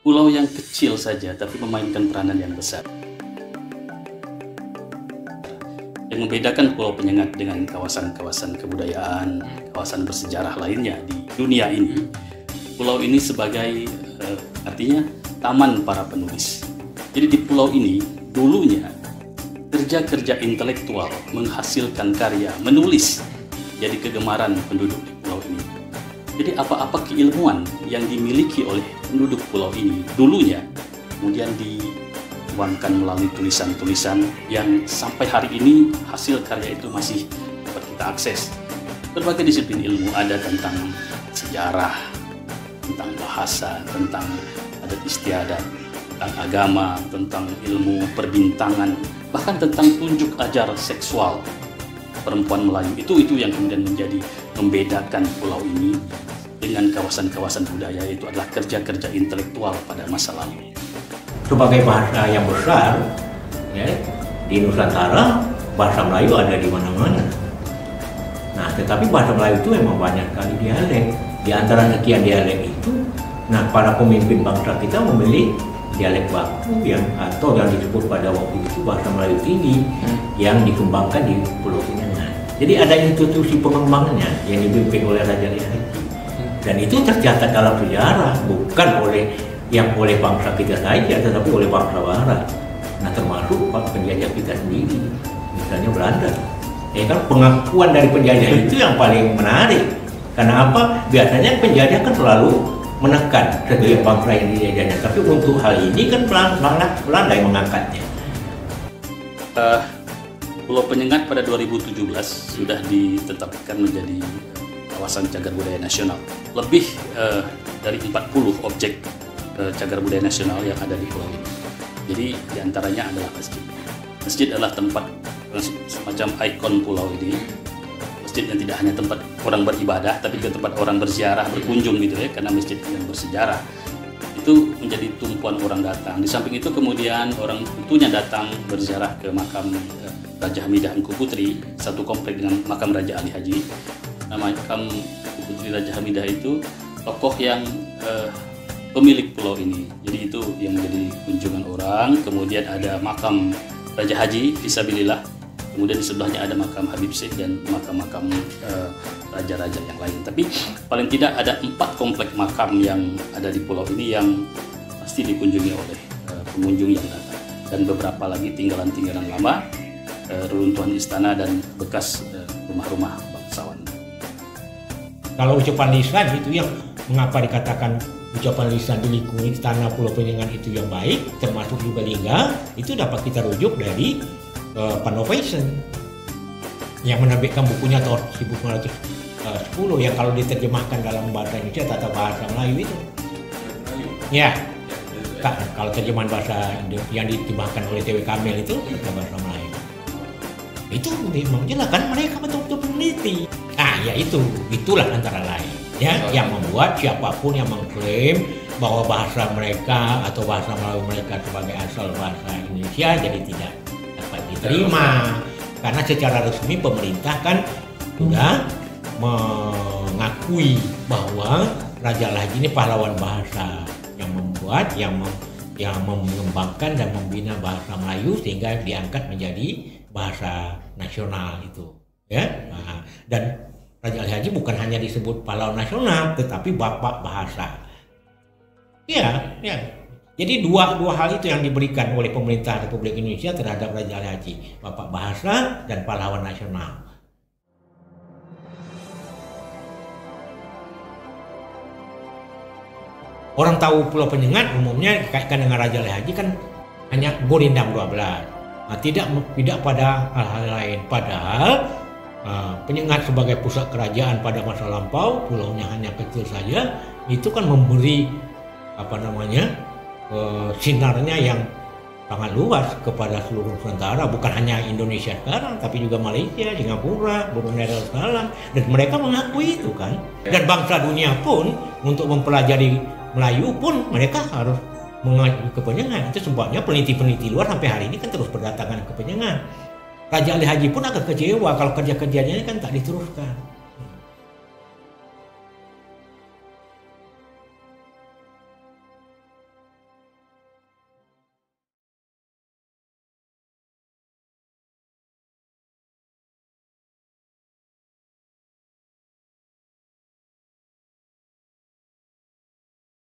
pulau yang kecil saja tapi memainkan peranan yang besar. Yang membedakan Pulau Penyengat dengan kawasan-kawasan kebudayaan, kawasan bersejarah lainnya di dunia ini, pulau ini sebagai artinya taman para penulis. Jadi di pulau ini dulunya kerja-kerja intelektual menghasilkan karya, menulis jadi kegemaran penduduk di pulau ini. Jadi apa-apa keilmuan yang dimiliki oleh penduduk pulau ini dulunya kemudian dituangkan melalui tulisan-tulisan yang sampai hari ini hasil karya itu masih dapat kita akses. Berbagai disiplin ilmu ada tentang sejarah, tentang bahasa, tentang adat istiadat, tentang agama, tentang ilmu perbintangan, bahkan tentang tunjuk ajar seksual perempuan Melayu. Itu yang kemudian menjadi membedakan pulau ini dengan kawasan-kawasan budaya, itu adalah kerja-kerja intelektual pada masa lalu. Sebagai bahasa yang besar, ya, di Nusantara bahasa Melayu ada di mana-mana. Nah, tetapi bahasa Melayu itu memang banyak sekali dialek. Di antara sekian dialek itu, nah para pemimpin bangsa kita memilih dialek baku yang disebut pada waktu itu bahasa Melayu tinggi yang dikembangkan di Pulau Penyengat. Jadi ada institusi pengembangannya yang dipimpin oleh Raja Ali Haji. Dan itu tercatat dalam sejarah, bukan oleh bangsa kita saja, tetapi oleh bangsa Barat. Nah, termasuk penjajah kita sendiri, misalnya Belanda. Ya kan, pengakuan dari penjajah itu yang paling menarik. Karena apa? Biasanya penjajah kan selalu menekan setiap bangsa yang dijajahnya. Tapi untuk hal ini kan Belanda yang mengangkatnya. Pulau Penyengat pada 2017 sudah ditetapkan menjadi kawasan cagar budaya nasional. Lebih dari 40 objek cagar budaya nasional yang ada di pulau ini. Jadi diantaranya adalah masjid. Masjid adalah tempat semacam ikon pulau ini. Masjid yang tidak hanya tempat orang beribadah, tapi juga tempat orang berziarah, berkunjung gitu ya, karena masjid yang bersejarah. Itu menjadi tumpuan orang datang. Di samping itu kemudian orang tentunya datang berziarah ke makam Raja Hamidah Engku Putri, satu komplek dengan makam Raja Ali Haji. Makam Putri Raja Hamidah itu tokoh yang pemilik pulau ini. Jadi itu yang menjadi kunjungan orang. Kemudian ada makam Raja Haji Fisabilillah. Kemudian di sebelahnya ada makam Habib Syekh dan makam-makam raja-raja yang lain. Tapi paling tidak ada 4 komplek makam yang ada di pulau ini yang pasti dikunjungi oleh pengunjung yang datang. Dan beberapa lagi tinggalan-tinggalan lama, reruntuhan istana dan bekas rumah-rumah bangsawan. Kalau ucapan lisan itu yang mengapa dikatakan ucapan lisan di lingkungan istana Pulau Penyengat itu yang baik, termasuk juga Lingga, itu dapat kita rujuk dari Panovation yang menerbitkan bukunya tahun 1910 yang kalau diterjemahkan dalam bahasa Indonesia tata bahasa Melayu itu. Ya, kalau terjemahan bahasa yang diterjemahkan oleh T.W. Kamil itu tata bahasa Melayu. Itu memang jelas kan mereka betul-betul peneliti. Ya itulah antara lain ya yang membuat siapapun yang mengklaim bahwa bahasa mereka atau bahasa Melayu mereka sebagai asal bahasa Indonesia jadi tidak dapat diterima karena secara resmi pemerintah kan sudah mengakui bahwa Raja Ali Haji ini pahlawan bahasa yang membuat yang mengembangkan dan membina bahasa Melayu sehingga diangkat menjadi bahasa nasional itu ya. Dan Raja Ali Haji bukan hanya disebut pahlawan nasional, tetapi bapak bahasa. Ya. Jadi dua hal itu yang diberikan oleh pemerintah Republik Indonesia terhadap Raja Ali Haji, bapak bahasa dan pahlawan nasional. Orang tahu Pulau Penyengat umumnya dikaitkan dengan Raja Ali Haji kan hanya Gurindam 12. Nah, tidak pada hal-hal lain. Padahal Penyengat sebagai pusat kerajaan pada masa lampau, pulaunya hanya kecil saja, itu kan memberi sinarnya yang sangat luas kepada seluruh Nusantara, bukan hanya Indonesia sekarang, tapi juga Malaysia, Singapura, Brunei Darussalam, dan mereka mengakui itu kan. Dan bangsa dunia pun untuk mempelajari Melayu pun mereka harus mengacu ke Penyengat. Itu sebabnya peneliti-peneliti luar sampai hari ini kan terus berdatangan ke Penyengat. Raja Ali Haji pun agak kecewa kalau kerja-kerjanya kan tak diteruskan.